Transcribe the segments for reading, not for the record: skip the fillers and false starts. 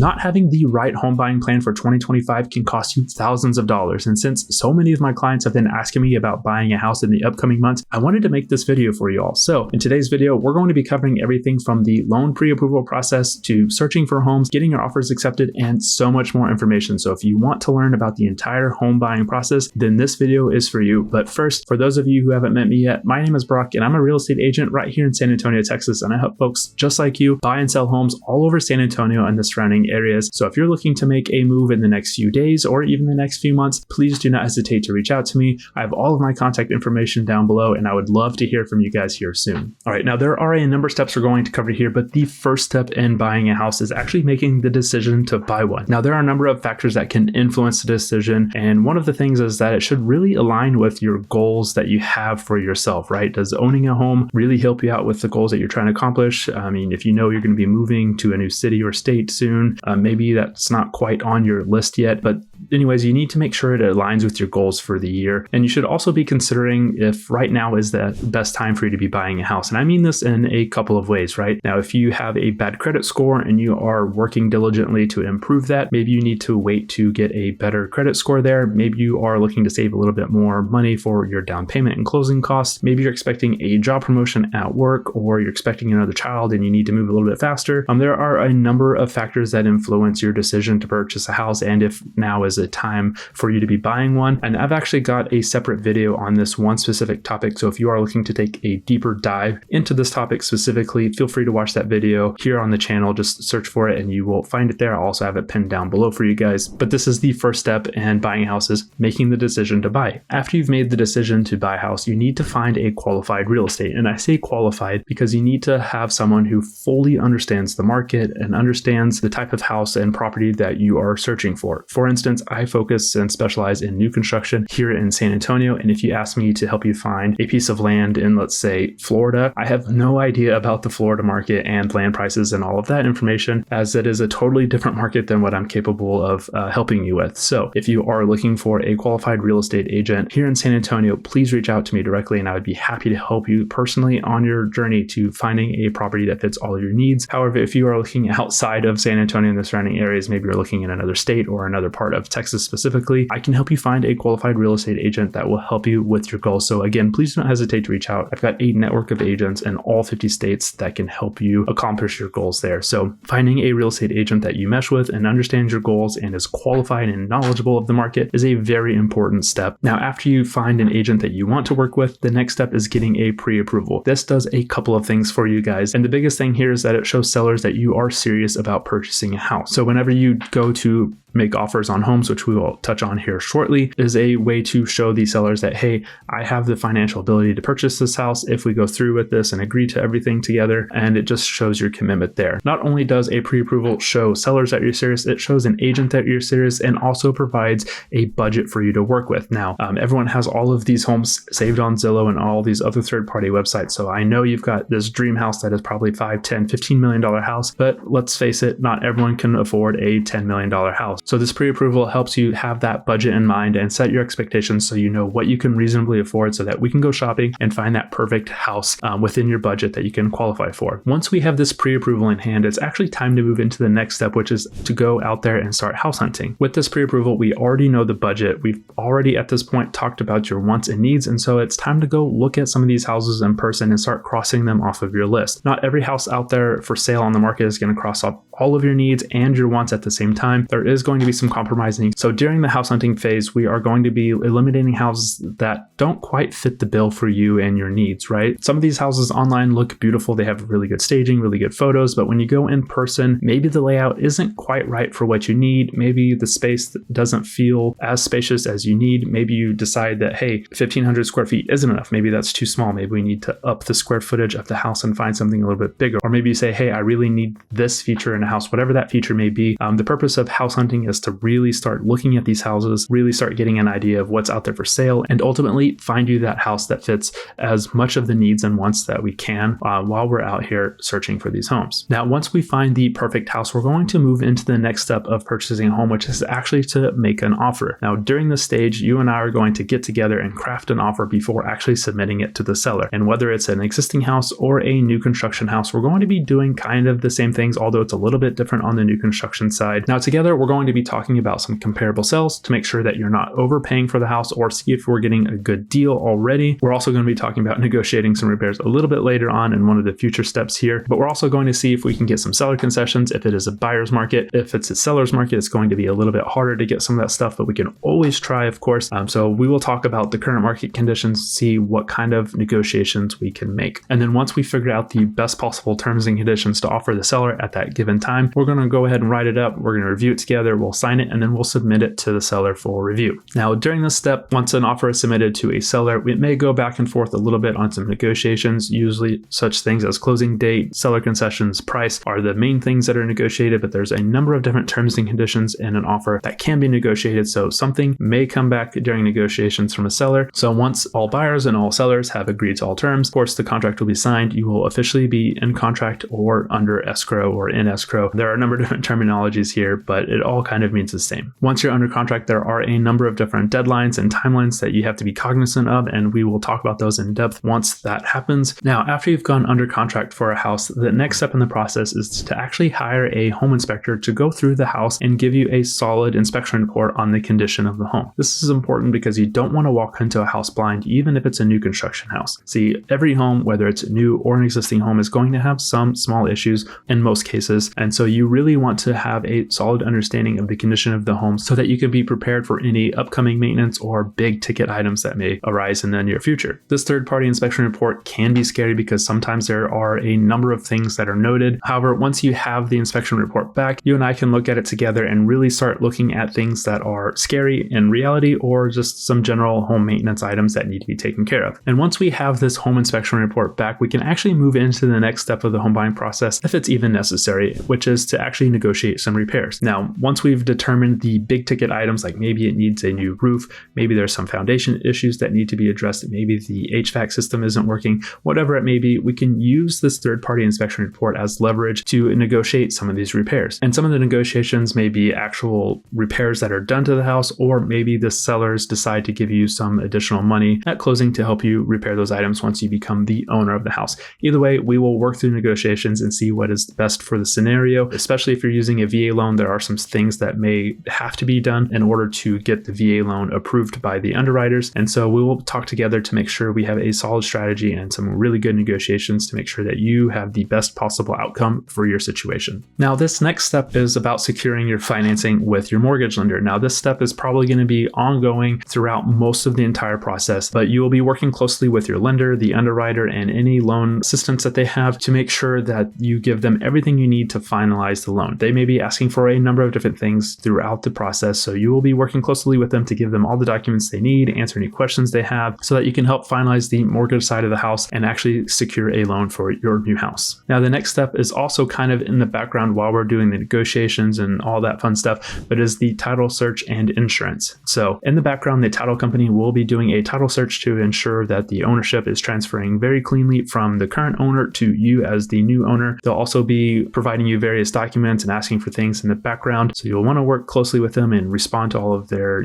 Not having the right home buying plan for 2025 can cost you thousands of dollars. And since so many of my clients have been asking me about buying a house in the upcoming months, I wanted to make this video for you all. So in today's video, we're going to be covering everything from the loan pre-approval process to searching for homes, getting your offers accepted, and so much more information. So if you want to learn about the entire home buying process, then this video is for you. But first, for those of you who haven't met me yet, my name is Brock and I'm a real estate agent right here in San Antonio, Texas. And I help folks just like you buy and sell homes all over San Antonio and the surrounding areas. So if you're looking to make a move in the next few days or even the next few months, please do not hesitate to reach out to me. I have all of my contact information down below and I would love to hear from you guys here soon. All right, now there are a number of steps we're going to cover here, but the first step in buying a house is actually making the decision to buy one. Now there are a number of factors that can influence the decision, and one of the things is that it should really align with your goals that you have for yourself, right? Does owning a home really help you out with the goals that you're trying to accomplish? I mean, if you know you're going to be moving to a new city or state soon, maybe that's not quite on your list yet, but anyways, you need to make sure it aligns with your goals for the year. And you should also be considering if right now is the best time for you to be buying a house. And I mean this in a couple of ways, right? Now, if you have a bad credit score and you are working diligently to improve that, maybe you need to wait to get a better credit score there. Maybe you are looking to save a little bit more money for your down payment and closing costs. Maybe you're expecting a job promotion at work, or you're expecting another child and you need to move a little bit faster. There are a number of factors that influence your decision to purchase a house and if now is a time for you to be buying one. And I've actually got a separate video on this one specific topic. So if you are looking to take a deeper dive into this topic specifically, feel free to watch that video here on the channel. Just search for it and you will find it there. I'll also have it pinned down below for you guys. But this is the first step in buying houses, making the decision to buy. After you've made the decision to buy a house, you need to find a qualified real estate. And I say qualified because you need to have someone who fully understands the market and understands the type of house and property that you are searching for. For instance, I focus and specialize in new construction here in San Antonio. And if you ask me to help you find a piece of land in, let's say, Florida, I have no idea about the Florida market and land prices and all of that information, as it is a totally different market than what I'm capable of helping you with. So if you are looking for a qualified real estate agent here in San Antonio, please reach out to me directly and I would be happy to help you personally on your journey to finding a property that fits all of your needs. However, if you are looking outside of San Antonio and the surrounding areas, maybe you're looking in another state or another part of Texas specifically, I can help you find a qualified real estate agent that will help you with your goals. So again, please don't hesitate to reach out. I've got a network of agents in all 50 states that can help you accomplish your goals there. So finding a real estate agent that you mesh with and understands your goals and is qualified and knowledgeable of the market is a very important step. Now, after you find an agent that you want to work with, the next step is getting a pre-approval. This does a couple of things for you guys. And the biggest thing here is that it shows sellers that you are serious about purchasing a house. So whenever you go to make offers on homes, which we will touch on here shortly, is a way to show the sellers that, hey, I have the financial ability to purchase this house if we go through with this and agree to everything together. And it just shows your commitment there. Not only does a pre-approval show sellers that you're serious, it shows an agent that you're serious and also provides a budget for you to work with. Now, everyone has all of these homes saved on Zillow and all these other third-party websites. So I know you've got this dream house that is probably $5, $10, $15 million house, but let's face it, not everyone can afford a $10 million house. So this pre-approval helps you have that budget in mind and set your expectations so you know what you can reasonably afford so that we can go shopping and find that perfect house within your budget that you can qualify for. Once we have this pre-approval in hand, it's actually time to move into the next step, which is to go out there and start house hunting. With this pre-approval, we already know the budget. We've already at this point talked about your wants and needs. And so it's time to go look at some of these houses in person and start crossing them off of your list. Not every house out there for sale on the market is going to cross off all of your needs and your wants at the same time. There is going to be some compromising. So during the house hunting phase, we are going to be eliminating houses that don't quite fit the bill for you and your needs, right? Some of these houses online look beautiful. They have really good staging, really good photos, but when you go in person, maybe the layout isn't quite right for what you need. Maybe the space doesn't feel as spacious as you need. Maybe you decide that, hey, 1,500 square feet isn't enough. Maybe that's too small. Maybe we need to up the square footage of the house and find something a little bit bigger. Or maybe you say, hey, I really need this feature in a house, whatever that feature may be. The purpose of house hunting is to really start looking at these houses, really start getting an idea of what's out there for sale, and ultimately find you that house that fits as much of the needs and wants that we can while we're out here searching for these homes. Now, once we find the perfect house, we're going to move into the next step of purchasing a home, which is actually to make an offer. Now, during this stage, you and I are going to get together and craft an offer before actually submitting it to the seller. And whether it's an existing house or a new construction house, we're going to be doing kind of the same things, although it's a little little bit different on the new construction side. Now together, we're going to be talking about some comparable sales to make sure that you're not overpaying for the house or see if we're getting a good deal already. We're also going to be talking about negotiating some repairs a little bit later on in one of the future steps here, but we're also going to see if we can get some seller concessions if it is a buyer's market. If it's a seller's market, it's going to be a little bit harder to get some of that stuff, but we can always try, of course. So we will talk about the current market conditions, see what kind of negotiations we can make. And then once we figure out the best possible terms and conditions to offer the seller at that given time, we're going to go ahead and write it up. We're going to review it together. We'll sign it, and then we'll submit it to the seller for review. Now, during this step, once an offer is submitted to a seller, we may go back and forth a little bit on some negotiations. Usually such things as closing date, seller concessions, price are the main things that are negotiated, but there's a number of different terms and conditions in an offer that can be negotiated. So something may come back during negotiations from a seller. So once all buyers and all sellers have agreed to all terms, of course, the contract will be signed. You will officially be in contract or under escrow or in escrow. There are a number of different terminologies here, but it all kind of means the same. Once you're under contract, there are a number of different deadlines and timelines that you have to be cognizant of, and we will talk about those in depth once that happens. Now, after you've gone under contract for a house, the next step in the process is to actually hire a home inspector to go through the house and give you a solid inspection report on the condition of the home. This is important because you don't want to walk into a house blind, even if it's a new construction house. See, every home, whether it's new or an existing home, is going to have some small issues in most cases. And so you really want to have a solid understanding of the condition of the home so that you can be prepared for any upcoming maintenance or big ticket items that may arise in the near future. This third-party inspection report can be scary because sometimes there are a number of things that are noted. However, once you have the inspection report back, you and I can look at it together and really start looking at things that are scary in reality or just some general home maintenance items that need to be taken care of. And once we have this home inspection report back, we can actually move into the next step of the home buying process if it's even necessary, which is to actually negotiate some repairs. Now, once we've determined the big ticket items, like maybe it needs a new roof, maybe there's some foundation issues that need to be addressed, maybe the HVAC system isn't working, whatever it may be, we can use this third-party inspection report as leverage to negotiate some of these repairs. And some of the negotiations may be actual repairs that are done to the house, or maybe the sellers decide to give you some additional money at closing to help you repair those items once you become the owner of the house. Either way, we will work through negotiations and see what is best for the scenario. Especially if you're using a VA loan, there are some things that may have to be done in order to get the VA loan approved by the underwriters. And so we will talk together to make sure we have a solid strategy and some really good negotiations to make sure that you have the best possible outcome for your situation. Now, this next step is about securing your financing with your mortgage lender. Now, this step is probably going to be ongoing throughout most of the entire process, but you will be working closely with your lender, the underwriter, and any loan assistance that they have to make sure that you give them everything you need to finalize the loan. They may be asking for a number of different things throughout the process, so you will be working closely with them to give them all the documents they need, answer any questions they have, so that you can help finalize the mortgage side of the house and actually secure a loan for your new house. Now, the next step is also kind of in the background while we're doing the negotiations and all that fun stuff, but is the title search and insurance. So in the background, the title company will be doing a title search to ensure that the ownership is transferring very cleanly from the current owner to you as the new owner. They'll also be providing you various documents and asking for things in the background. So you'll want to work closely with them and respond to all of their,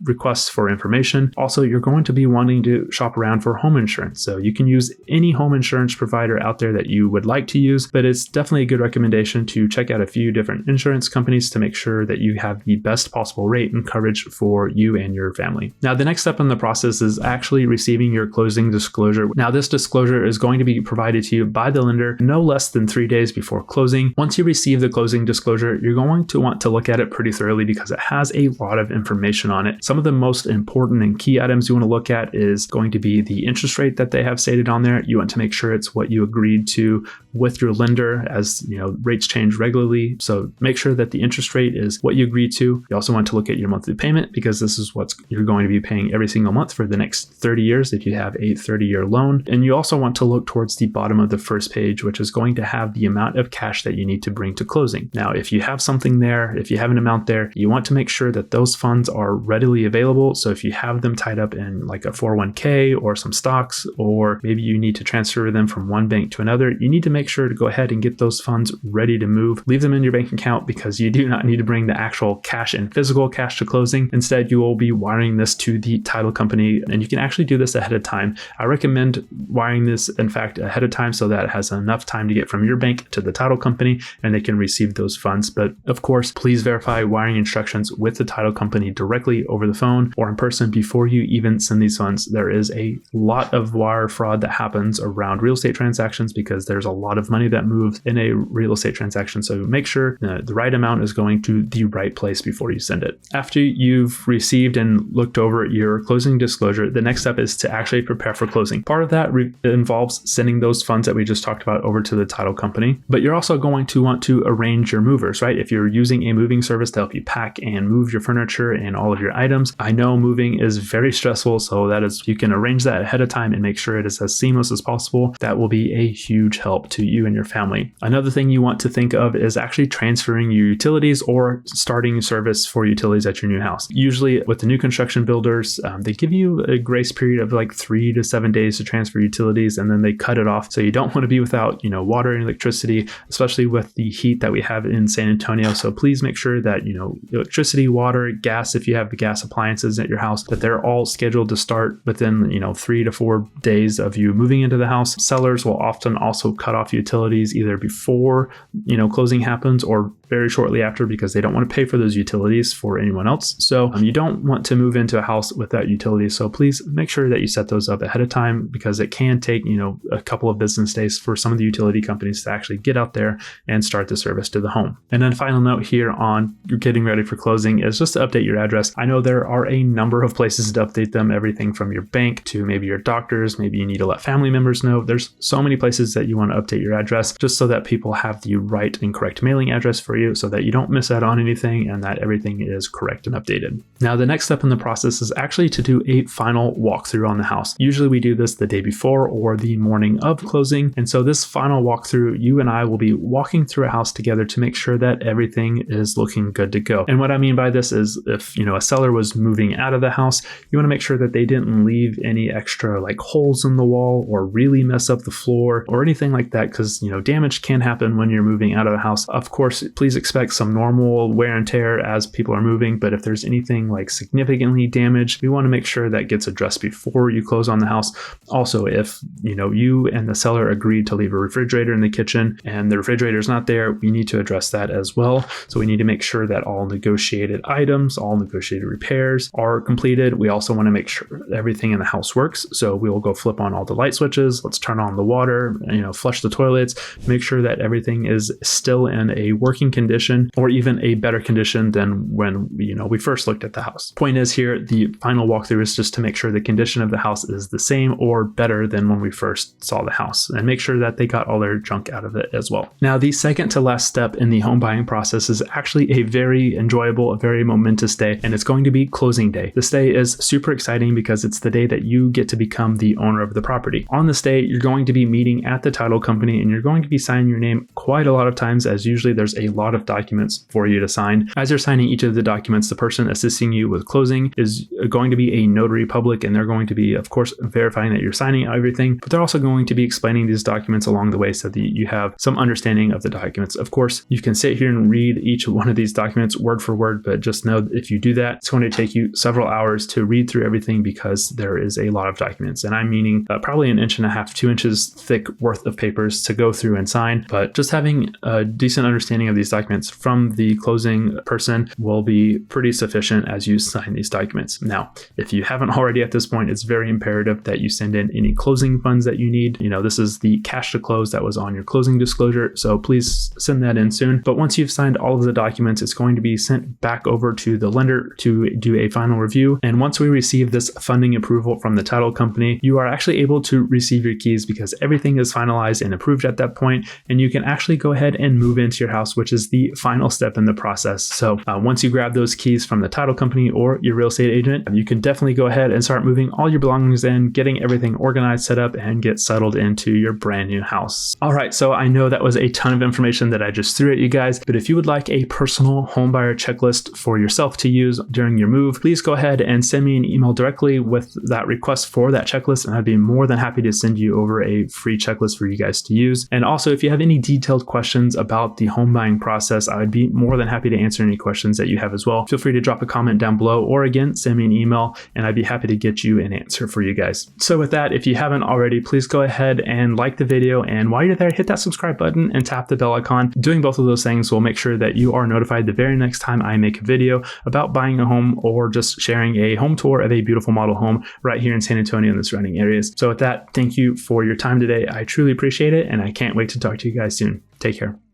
requests for information. Also, you're going to be wanting to shop around for home insurance. So you can use any home insurance provider out there that you would like to use, but it's definitely a good recommendation to check out a few different insurance companies to make sure that you have the best possible rate and coverage for you and your family. Now, the next step in the process is actually receiving your closing disclosure. Now, this disclosure is going to be provided to you by the lender no less than 3 days before closing. Once you receive the closing disclosure, you're going to want to look at it pretty thoroughly because it has a lot of information on it. Some of the most important and key items you want to look at is going to be the interest rate that they have stated on there. You want to make sure it's what you agreed to with your lender, as rates change regularly. So make sure that the interest rate is what you agreed to. You also want to look at your monthly payment because this is what you're going to be paying every single month for the next 30 years if you have a 30-year loan. And you also want to look towards the bottom of the first page, which is going to have the amount of cash that you need to bring to closing. Now, if you have something there, if you have an amount there, you want to make sure that those funds are readily available. So if you have them tied up in like a 401k or some stocks, or maybe you need to transfer them from one bank to another, you need to make sure to go ahead and get those funds ready to move. Leave them in your bank account because you do not need to bring the actual cash and physical cash to closing. Instead, you will be wiring this to the title company, and you can actually do this ahead of time. I recommend wiring this, in fact, ahead of time so that it has enough time to get from your bank to the title company and they can receive those funds. But of course, please verify wiring instructions with the title company directly over the phone or in person before you even send these funds. There is a lot of wire fraud that happens around real estate transactions because there's a lot of money that moves in a real estate transaction. So make sure the right amount is going to the right place before you send it. After you've received and looked over your closing disclosure, the next step is to actually prepare for closing. Part of that involves sending those funds that we just talked about over to the title company, but you're also going to want to arrange your movers, right? If you're using a moving service to help you pack and move your furniture and all of your items, I know moving is very stressful, so that is, you can arrange that ahead of time and make sure it is as seamless as possible. That will be a huge help to you and your family. Another thing you want to think of is actually transferring your utilities or starting service for utilities at your new house. Usually with the new construction builders, they give you a grace period of like 3 to 7 days to transfer utilities, and then they cut it off. So you don't want to be without, water and electricity, especially with the heat that we have in San Antonio. So please make sure that, electricity, water, gas, if you have the gas appliances at your house, that they're all scheduled to start within, 3 to 4 days of you moving into the house. Sellers will often also cut off utilities either before, closing happens or very shortly after, because they don't want to pay for those utilities for anyone else. So you don't want to move into a house without utilities. So please make sure that you set those up ahead of time, because it can take, a couple of business days for some of the utility companies to actually get out there and start the service to the home. And then final note here on getting ready for closing is just to update your address. I know there are a number of places to update them, everything from your bank to maybe your doctors. Maybe you need to let family members know. There's so many places that you want to update your address just so that people have the right and correct mailing address for you, so that you don't miss out on anything and that everything is correct and updated. Now, the next step in the process is actually to do a final walkthrough on the house. Usually we do this the day before or the morning of closing. And so this final walkthrough, you and I will be walking through a house together to make sure that everything is looking good to go. And what I mean by this is if, a seller was moving out of the house, you want to make sure that they didn't leave any extra like holes in the wall or really mess up the floor or anything like that, because, damage can happen when you're moving out of a house. Of course, please expect some normal wear and tear as people are moving, but if there's anything like significantly damaged, we want to make sure that gets addressed before you close on the house. Also, if you and the seller agreed to leave a refrigerator in the kitchen and the refrigerator is not there, we need to address that as well. So we need to make sure that all negotiated items, all negotiated repairs are completed. We also want to make sure everything in the house works. So we will go flip on all the light switches, let's turn on the water, flush the toilets, make sure that everything is still in a working condition or even a better condition than when we first looked at the house. Point is here, the final walkthrough is just to make sure the condition of the house is the same or better than when we first saw the house, and make sure that they got all their junk out of it as well. Now, the second to last step in the home buying process is actually a very enjoyable, a very momentous day, and it's going to be closing day. This day is super exciting because it's the day that you get to become the owner of the property. On this day, you're going to be meeting at the title company and you're going to be signing your name quite a lot of times, as usually there's a lot of documents for you to sign. As you're signing each of the documents, the person assisting you with closing is going to be a notary public, and they're going to be, of course, verifying that you're signing everything, but they're also going to be explaining these documents along the way so that you have some understanding of the documents. Of course, you can sit here and read each one of these documents word for word, but just know that if you do that, it's going to take you several hours to read through everything because there is a lot of documents. And I'm meaning probably 1.5 inches, 2 inches thick worth of papers to go through and sign. But just having a decent understanding of these documents from the closing person will be pretty sufficient as you sign these documents. Now, if you haven't already at this point, it's very imperative that you send in any closing funds that you need. This is the cash to close that was on your closing disclosure. So please send that in soon. But once you've signed all of the documents, it's going to be sent back over to the lender to do a final review. And once we receive this funding approval from the title company, you are actually able to receive your keys because everything is finalized and approved at that point, and you can actually go ahead and move into your house, which is the final step in the process. So once you grab those keys from the title company or your real estate agent, you can definitely go ahead and start moving all your belongings in, getting everything organized, set up, and get settled into your brand new house. All right, so I know that was a ton of information that I just threw at you guys, but if you would like a personal homebuyer checklist for yourself to use during your move, please go ahead and send me an email directly with that request for that checklist, and I'd be more than happy to send you over a free checklist for you guys to use. And also, if you have any detailed questions about the home buying process, process, I would be more than happy to answer any questions that you have as well. Feel free to drop a comment down below, or again, send me an email and I'd be happy to get you an answer for you guys. So with that, if you haven't already, please go ahead and like the video. And while you're there, hit that subscribe button and tap the bell icon. Doing both of those things will make sure that you are notified the very next time I make a video about buying a home or just sharing a home tour of a beautiful model home right here in San Antonio and the surrounding areas. So with that, thank you for your time today. I truly appreciate it, and I can't wait to talk to you guys soon. Take care.